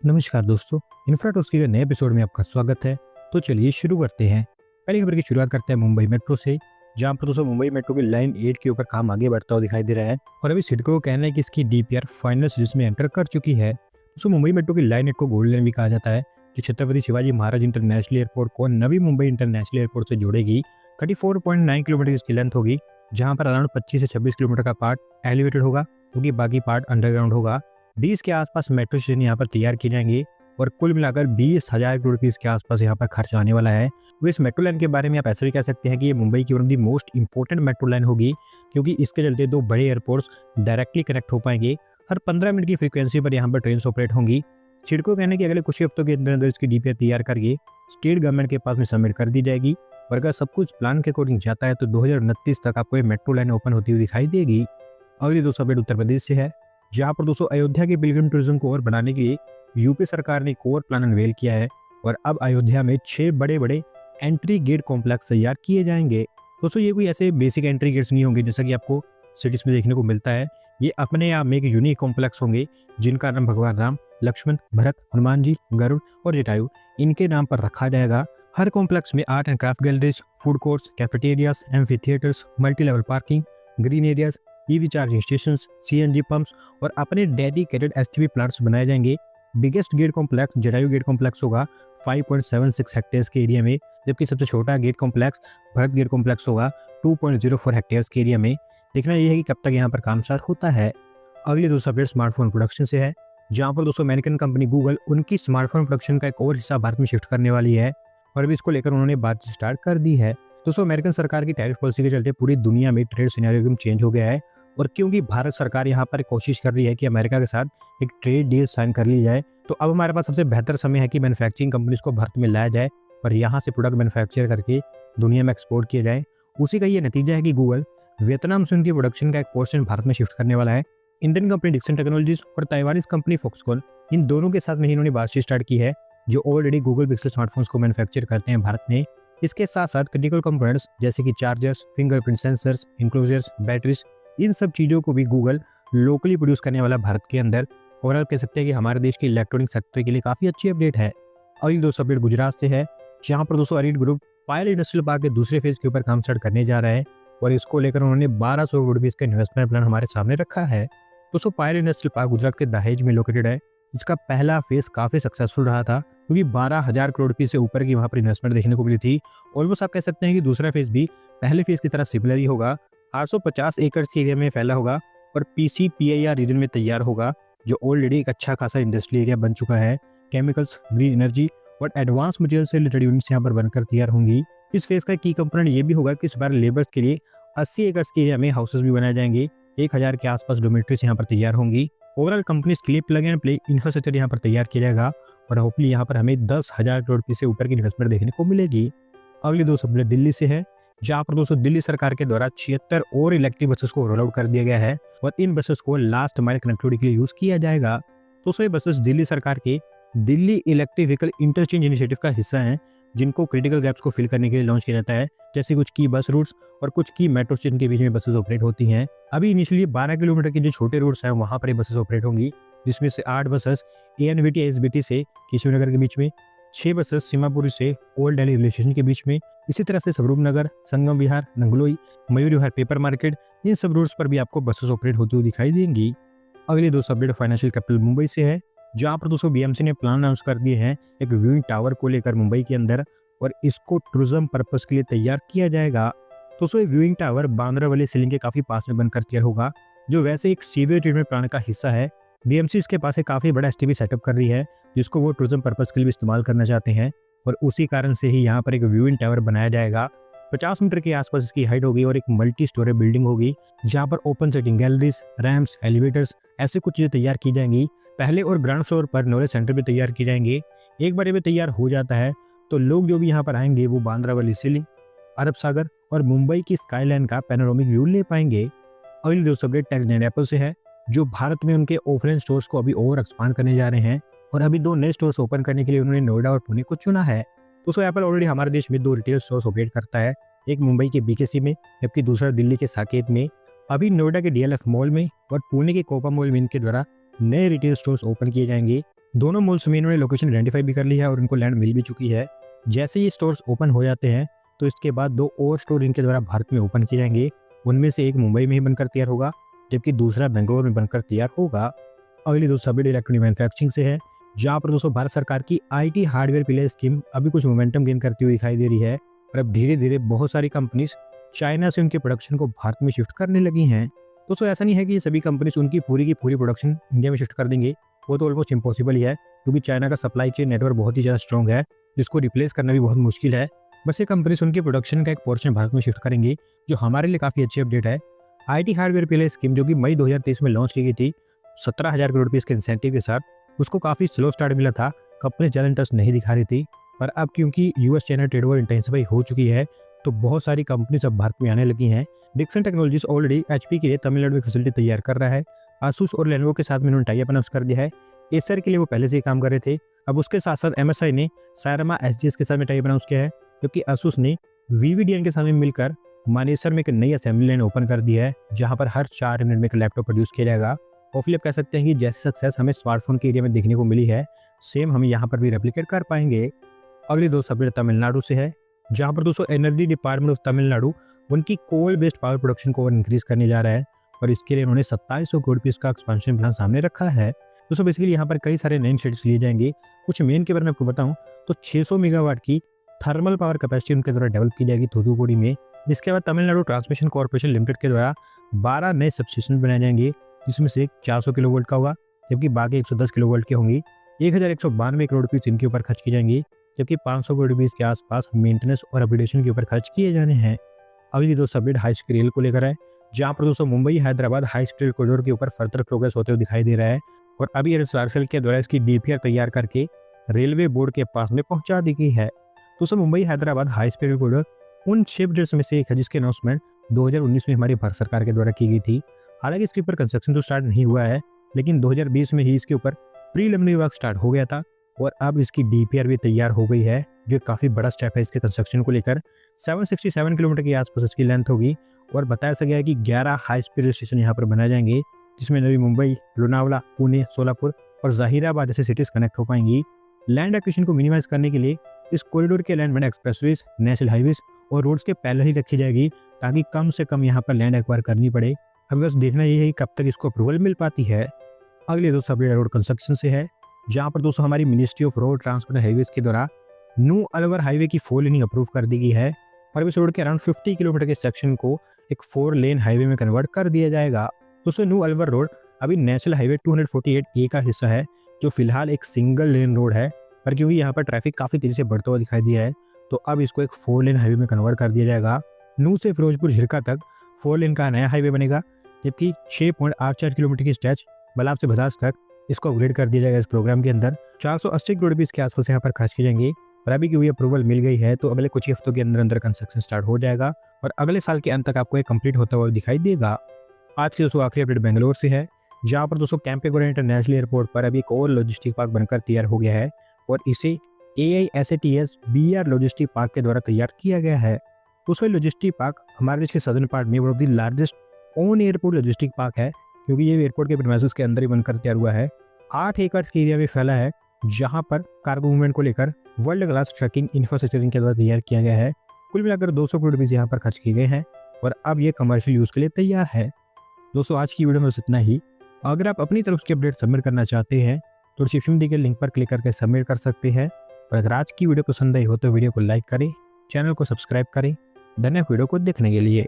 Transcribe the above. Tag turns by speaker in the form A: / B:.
A: नमस्कार दोस्तों, इन्फ्राटॉक्स के नए एपिसोड में आपका स्वागत है। तो चलिए शुरू करते हैं। पहली खबर की शुरुआत करते हैं मुंबई मेट्रो से, जहां पर दोस्तों मुंबई मेट्रो की लाइन 8 के ऊपर काम आगे बढ़ता हुआ दिखाई दे रहा है और अभी सिडको का कहना है कि इसकी डीपीआर फाइनल स्टेज में एंटर कर चुकी है। दोस्तों मुंबई मेट्रो की लाइन 8 को गोल्डन लाइन भी कहा जाता है, जो छत्रपति शिवाजी महाराज इंटरनेशनल एयरपोर्ट को नवी मुंबई इंटरनेशनल एयरपोर्ट से जोड़ेगी। 34.9 किलोमीटर इसकी लेंथ होगी, जहां पर अराउंड 25 से 26 किलोमीटर का पार्ट एलिवेटेड होगा, क्योंकि बाकी पार्ट अंडरग्राउंड होगा। 20 के आसपास मेट्रो स्टेशन यहाँ पर तैयार किए जाएंगे और कुल मिलाकर 20,000 करोड़ रुपीस के आसपास यहाँ पर खर्च आने वाला है। तो इस मेट्रो लाइन के बारे में आप ऐसा भी कह सकते हैं कि ये मुंबई की one of the most important metro line होगी, क्योंकि इसके चलते दो बड़े एयरपोर्ट्स डायरेक्टली कनेक्ट हो पाएंगे। हर 15 मिनट की फ्रीक्वेंसी पर यहाँ पर ट्रेन ऑपरेट होंगी। सिडको कहने की अगले कुछ ही हफ्तों के अंदर अंदर इसकी डीपीआर तैयार करके स्टेट गवर्नमेंट के पास में सबमिट कर दी जाएगी और अगर सब कुछ प्लान के अकॉर्डिंग जाता है तो 2029 तक आपको ये मेट्रो लाइन ओपन होती हुई दिखाई देगी। अगली दोस्तों अपडेट उत्तर प्रदेश से है, जहाँ पर दोस्तों अयोध्या के पिलग्रिम टूरिज्म को और बढ़ाने के लिए यूपी सरकार ने एक और प्लान अनवेल किया है और अब अयोध्या में 6 बड़े बड़े एंट्री गेट कॉम्प्लेक्स तैयार किए जाएंगे। दोस्तों ये कोई ऐसे बेसिक एंट्री गेट्स नहीं होंगे जैसा कि आपको सिटीज में देखने को मिलता है। ये अपने आप में एक यूनिक कॉम्प्लेक्स होंगे, जिनका नाम भगवान राम, लक्ष्मण, भरत, हनुमान जी, गरुड़ और जटायु इनके नाम पर रखा जाएगा। हर कॉम्प्लेक्स में art and craft galleries, food courts, cafeterias, amphitheatres, multi level parking, green areas, EV charging station, CNG pumps और अपने डेडिकेटेड एसटीपी प्लांट्स बनाए जाएंगे। Biggest gate complex Jatayu gate complex होगा 5.76 हेक्टेयर्स के एरिया में, जबकि सबसे छोटा gate complex Bharat gate complex होगा 2.04 हेक्टेयर्स के एरिया में। देखना यह है कि कब तक यहाँ पर काम स्टार्ट होता है। अगली दोस्तों अपडेट स्मार्टफोन प्रोडक्शन से है, जहाँ पर दोस्तों अमेरिकन कंपनी गूगल उनकी स्मार्टफोन प्रोडक्शन का एक और हिस्सा भारत में शिफ्ट करने वाली है और अभी इसको लेकर उन्होंने बातचीत स्टार्ट कर दी है। दोस्तों अमेरिकन सरकार की टैरिफ पॉलिसी के चलते पूरी दुनिया में ट्रेड सिनेरियो एकदम चेंज हो गया है और क्योंकि भारत सरकार यहाँ पर कोशिश कर रही है कि अमेरिका के साथ एक ट्रेड डील साइन कर ली जाए, तो अब हमारे पास सबसे बेहतर समय है कि मैन्युफैक्चरिंग कंपनीज को भारत में लाया जाए और यहाँ से प्रोडक्ट मैन्युफैक्चर करके दुनिया में एक्सपोर्ट किया जाए। उसी का ये नतीजा है कि गूगल वियतनाम से उनकी प्रोडक्शन का एक पोर्शन भारत में शिफ्ट करने वाला है। इंडियन कंपनी डिक्सन टेक्नोलॉजीज और ताइवानीज कंपनी फॉक्सकॉन, इन दोनों के साथ में ही इन्होंने बातचीत स्टार्ट की है, जो ऑलरेडी गूगल पिक्सल स्मार्टफोन्स को मैन्युफैक्चर करते हैं भारत में। इसके साथ साथ क्रिटिकल कंपोनेंट्स जैसे कि chargers, fingerprint sensors, enclosures, batteries, इन सब चीज़ों को भी गूगल लोकली प्रोड्यूस करने वाला भारत के अंदर। और आप कह सकते हैं कि हमारे देश के इलेक्ट्रॉनिक सेक्टर के लिए काफ़ी अच्छी अपडेट है। अगली दोस्तों अपडेट गुजरात से है, जहाँ पर दोस्तों अरीड ग्रुप पायल इंडस्ट्रियल पार्क के दूसरे फेज के ऊपर काम स्टार्ट करने जा रहा है और इसको लेकर उन्होंने 1200 करोड़ रुपये का इन्वेस्टमेंट प्लान हमारे सामने रखा है। दोस्तों पायल इंडस्ट्रियल पार्क गुजरात के दहेज में लोकेटेड है। इसका पहला फेज काफ़ी सक्सेसफुल रहा था, क्योंकि 12,000 करोड़ रुपये से ऊपर की वहाँ पर इन्वेस्टमेंट देखने को मिली थी। ऑलमोस्ट आप कह सकते हैं कि दूसरा फेज भी पहले फेज की तरह सिमिलर ही होगा। 850 एकड़ के एरिया में फैला होगा और पीसीपीआईआर रीजन में तैयार होगा, जो ऑलरेडी एक अच्छा खासा इंडस्ट्रियल एरिया बन चुका है। केमिकल्स, ग्रीन एनर्जी और एडवांस मटेरियल से रिलेटेड यूनिट्स यहाँ पर बनकर तैयार होंगी। इस फेज का की कंपोनेंट ये भी होगा कि इस बार लेबर्स के लिए 80 एकड़ के एरिया में हाउसेस भी बनाए जाएंगे। 1000 के आसपास डोमेट्रीज यहाँ पर तैयार होंगी। ओवरऑल कंपनी के लिए प्लग एंड प्ले इंफ्रास्ट्रक्चर यहाँ पर तैयार किया जाएगा और होपफुली यहाँ पर हमें 10,000 करोड़ रुपये से ऊपर की इन्वेस्टमेंट देखने को मिलेगी। अगली दोस्तों अपडेट दिल्ली से है, जहाँ पर दोस्तों दिल्ली सरकार के द्वारा 76 और इलेक्ट्रिक बसेस को रोल आउट कर दिया गया है और इन बसेस को लास्ट माइल कनेक्टिविटी के लिए यूज किया जाएगा। दोस्तों ये बसेस दिल्ली सरकार के Delhi electric vehicle interchange initiative का हिस्सा हैं, जिनको क्रिटिकल गैप्स को फिल करने के लिए लॉन्च किया जाता है। जैसे कुछ की बस रूट्स और कुछ की मेट्रो स्टेशन के बीच में बसेस ऑपरेट होती हैं। अभी इनिशियली 12 किलोमीटर के जो छोटे रूट्स हैं वहाँ पर ये बसेस ऑपरेट होंगी, जिसमें से 8 बसेस एएनवीटी एसबीटी से केशवनगर के बीच में, 6 बसेस सीमापुरी से ओल्ड दिल्ली रेलवे स्टेशन के बीच में, इसी तरह से स्वरूप नगर, संगम विहार, नंगलोई, मयूरी विहार पेपर मार्केट, इन सब रूट्स पर भी आपको बसेस ऑपरेट होती हुई दिखाई देंगी। अगली दोस्तों अपडेट फाइनेंशियल कैपिटल मुंबई से है, जहाँ पर दोस्तों बीएमसी ने प्लान अनाउंस कर दिए हैं एक व्यूइंग टावर को लेकर मुंबई के अंदर और इसको टूरिज्म पर्पस के लिए तैयार किया जाएगा। दोस्तों ये व्यूइंग टावर बांद्रा वाली सीलिंग के काफी पास में बनकर तैयार होगा, जो वैसे एक सीवियर ट्रीटमेंट प्लान का हिस्सा है। बीएमसी इसके पास एक काफी बड़ा एसटीपी सेटअप कर रही है, जिसको वो टूरिज्म पर्पस के लिए भी इस्तेमाल करना चाहते हैं और उसी कारण से ही यहाँ पर एक व्यूइंग टावर बनाया जाएगा। 50 मीटर के आसपास इसकी हाइट होगी और एक मल्टी स्टोरेज बिल्डिंग होगी, जहाँ पर open setting galleries, ramps, elevators ऐसी कुछ चीजें तैयार की जाएंगी। पहले और ग्राउंड फ्लोर पर नॉलेज सेंटर भी तैयार किए जाएंगे। एक बार ये तैयार हो जाता है तो लोग जो भी यहाँ पर आएंगे वो बांद्रा वाली सीलिंग, अरब सागर और मुंबई की स्काईलाइन का पैनोरामिक व्यू ले पाएंगे। अगली दोस्तों अपडेट टेक्स एप्पल से है, जो भारत में उनके ऑफलाइन स्टोर्स को अभी और एक्सपांड करने जा रहे हैं और अभी 2 नए स्टोर्स ओपन करने के लिए उन्होंने नोएडा और पुणे को चुना है। दोस्तों एप्पल ऑलरेडी हमारे देश में 2 रिटेल स्टोर्स ऑपरेट करता है, एक मुंबई के बीकेसी में जबकि दूसरा दिल्ली के साकेत में। अभी नोएडा के डीएलएफ मॉल में और पुणे के कोपा मॉल में इनके द्वारा नए रिटेल स्टोर्स ओपन किए जाएंगे, दोनों मॉल्स में इन्होंने लोकेशन आइडेंटिफाई भी कर ली है और उनको लैंड मिल भी चुकी है। जैसे ये स्टोर्स ओपन हो जाते हैं तो इसके बाद 2 और स्टोर इनके द्वारा भारत में ओपन किए जाएंगे। उनमें से एक मुंबई में ही बनकर तैयार होगा, जबकि दूसरा बेंगलोर में बनकर तैयार होगा। अगली दोस्तों अपडेट इलेक्ट्रॉनिक मैन्युफैक्चरिंग से है, जहां पर दोस्तों भारत सरकार की आईटी हार्डवेयर पिलर स्कीम अभी कुछ मोमेंटम गेन करती हुई दिखाई दे रही है और अब धीरे धीरे बहुत सारी कंपनीज चाइना से उनके प्रोडक्शन को भारत में शिफ्ट करने लगी हैं। दोस्तों ऐसा नहीं है कि ये सभी कंपनीज उनकी पूरी की पूरी प्रोडक्शन इंडिया में शिफ्ट कर देंगे, वो तो ऑलमोस्ट इम्पॉसिबल ही है, क्योंकि चाइना का सप्लाई चेन नेटवर्क बहुत ही ज़्यादा स्ट्रॉन्ग है, जिसको रिप्लेस करना भी बहुत मुश्किल है। बस ये कंपनीज उनके प्रोडक्शन का एक पोर्शन भारत में शिफ्ट करेंगे, जो हमारे लिए काफ़ी अच्छी अपडेट है। आईटी हार्डवेयर पिलर स्कीम जो कि मई 2023 में लॉन्च की गई थी 17,000 करोड़ रुपये के इंसेंटिव के साथ, उसको काफ़ी स्लो स्टार्ट मिला था, कंपनी ज़्यादा इंटरेस्ट नहीं दिखा रही थी। पर अब क्योंकि US China trade war intensify हो चुकी है, तो बहुत सारी कंपनीज अब भारत में आने लगी हैं। डिक्सन टेक्नोलॉजीज ऑलरेडी एचपी के लिए तमिलनाडु में फैसिलिटी तैयार कर रहा है। आसूस और लेनोवो के साथ में उन्होंने टाई अप अनाउंस कर दिया है। एसर के लिए वो पहले से ही काम कर रहे थे। अब उसके साथ साथ एमएसआई ने सायरमा एसजीएस के साथ में टाई अप अनाउंस किया है, जबकि आसूस ने वीवीडीएन के साथ में मिलकर मानेसर में एक नई असेंबली लाइन ओपन कर दी है, जहां पर हर 4 मिनट में एक लैपटॉप प्रोड्यूस किया जाएगा। होपफुली आप कह सकते हैं कि जैसी सक्सेस हमें स्मार्टफोन के एरिया में देखने को मिली है, सेम हम यहाँ पर भी रेप्लिकेट कर पाएंगे। अगली दोस्त अपडेट तमिलनाडु से है, जहां पर दोस्तों एनर्जी डिपार्टमेंट ऑफ तमिलनाडु उनकी कोल बेस्ड पावर प्रोडक्शन को और इंक्रीज करने जा रहा है और इसके लिए उन्होंने 2700 करोड़ रुपये का एक्सपेंशन प्लान सामने रखा है। दोस्तों बेसिकली यहाँ पर कई सारे नए इनिशिएटिव्स लिए जाएंगे। कुछ मेन के बारे में आपको बताऊं तो 600 मेगावाट की थर्मल पावर कैपेसिटी उनके द्वारा डेवलप की जाएगी थूथुकुडी में। जिसके बाद तमिलनाडु ट्रांसमिशन कॉर्पोरेशन लिमिटेड के द्वारा 12 नए सबस्टेशन बनाए जाएंगे, जिसमें से 400 किलोवोल्ट का होगा, जबकि बाकी 110 किलोवोल्ट के होंगे। 1192 करोड़ रुपये इनके ऊपर खर्च की जाएंगी, जबकि 500 करोड़ रुपये के आसपास मेंटेनेंस और अपग्रेडेशन के ऊपर खर्च किए जाने हैं। अगली दोस्तों अपडेट हाई स्पीड रेल को लेकर है, जहां पर दोस्तों Mumbai Hyderabad high speed corridor के ऊपर फर्दर प्रोग्रेस होते हुए दिखाई दे रहा है और अभी एयरसेल के द्वारा इसकी डीपीआर तैयार करके रेलवे बोर्ड के पास में पहुंचा दी गई है। दोस्तों Mumbai Hyderabad high speed rail corridor उन 6 प्रोजेक्ट्स में से एक है जिसकी अनाउंसमेंट 2019 में हमारी भारत सरकार के द्वारा की गई थी। हालांकि इसके ऊपर कंस्ट्रक्शन तो स्टार्ट नहीं हुआ है, लेकिन 2020 में ही इसके ऊपर प्रीलिमिनरी वर्क स्टार्ट हो गया था और अब इसकी डीपीआर भी तैयार हो गई है, जो काफ़ी बड़ा स्टेप है इसके कंस्ट्रक्शन को लेकर। 767 किलोमीटर के आसपास इसकी लेंथ होगी और बताया गया है कि 11 हाई स्पीड रेल स्टेशन यहाँ पर बनाए जाएंगे, जिसमें नवी मुंबई, लोनावला, पुणे, सोलापुर और जहीराबाद जैसी सिटीज कनेक्ट हो पाएंगी। लैंड एक्विजिशन को मिनिमाइज करने के लिए इस कॉरिडोर के अलाइनमेंट एक्सप्रेसवेज, नेशनल हाईवेज और रोड्स के पैरेलल ही रखी जाएगी, ताकि कम से कम यहाँ पर लैंड एक्वायर करनी पड़े। अब बस देखना ये है कि कब तक इसको अप्रूवल मिल पाती है। अगले दोस्तों अपडेट रोड कंस्ट्रक्शन से है, जहाँ पर दोस्तों हमारी ministry of road transport highways के द्वारा न्यू अलवर हाईवे की 4 लेनिंग अप्रूव कर दी गई है और इस रोड के अराउंड 50 किलोमीटर के सेक्शन को एक 4 लेन हाईवे में कन्वर्ट कर दिया जाएगा। दोस्तों न्यू अलवर रोड अभी नेशनल हाईवे 248A का हिस्सा है, जो फिलहाल एक सिंगल लेन रोड है, पर क्योंकि यहाँ पर ट्रैफिक काफ़ी तेजी से बढ़ता हुआ दिखाई दिया है, तो अब इसको एक 4 लेन हाईवे में कन्वर्ट कर दिया जाएगा। नू से फिरोजपुर झिरका तक 4 लेन का नया हाईवे बनेगा, जबकि 6.84 किलोमीटर की स्ट्रेच बलाब से भदास तक इसको अपग्रेड कर दिया जाएगा। इस प्रोग्राम के अंदर 480 करोड़ रुपये के आसपास यहाँ पर खर्च की जाएंगे और अभी क्योंकि अप्रूवल मिल गई है, तो अगले कुछ हफ्तों के अंदर अंदर कंस्ट्रक्शन स्टार्ट हो जाएगा और अगले साल के अंत तक आपको ये कंप्लीट होता हुआ दिखाई देगा। आज की दोस्तों आखिरी अपडेट बेंगलोर से है, जहाँ पर दोस्तों कैंपेगौड़ा इंटरनेशनल एयरपोर्ट पर अभी एक और लॉजिस्टिक पार्क बनकर तैयार हो गया है और इसे AISATS BR लॉजिस्टिक पार्क के द्वारा तैयार किया गया है। दोस्तों लॉजिस्टिक पार्क हमारे देश के सदर्न पार्ट में one of the largest own airport logistic park है, क्योंकि ये एयरपोर्ट के प्रीमाइसेस के अंदर ही बनकर तैयार हुआ है। 8 एकड़ के एरिया में फैला है, जहां पर कार्गो मूवमेंट को लेकर वर्ल्ड क्लास ट्रैकिंग इंफ्रास्ट्रक्चर के द्वारा तैयार किया गया है। कुल मिलाकर 200 करोड़ रुपये यहाँ पर खर्च किए गए हैं और अब ये कमर्शियल यूज के लिए तैयार है। दोस्तों आज की वीडियो में बस इतना ही। अगर आप अपनी तरफ से अपडेट सबमिट करना चाहते हैं तो डिस्क्रिप्शन में दिए गए लिंक पर क्लिक करके सबमिट कर सकते हैं। और अगर आज की वीडियो पसंद आई हो तो वीडियो को लाइक करें, चैनल को सब्सक्राइब करें। धन्यवाद वीडियो को देखने के लिए।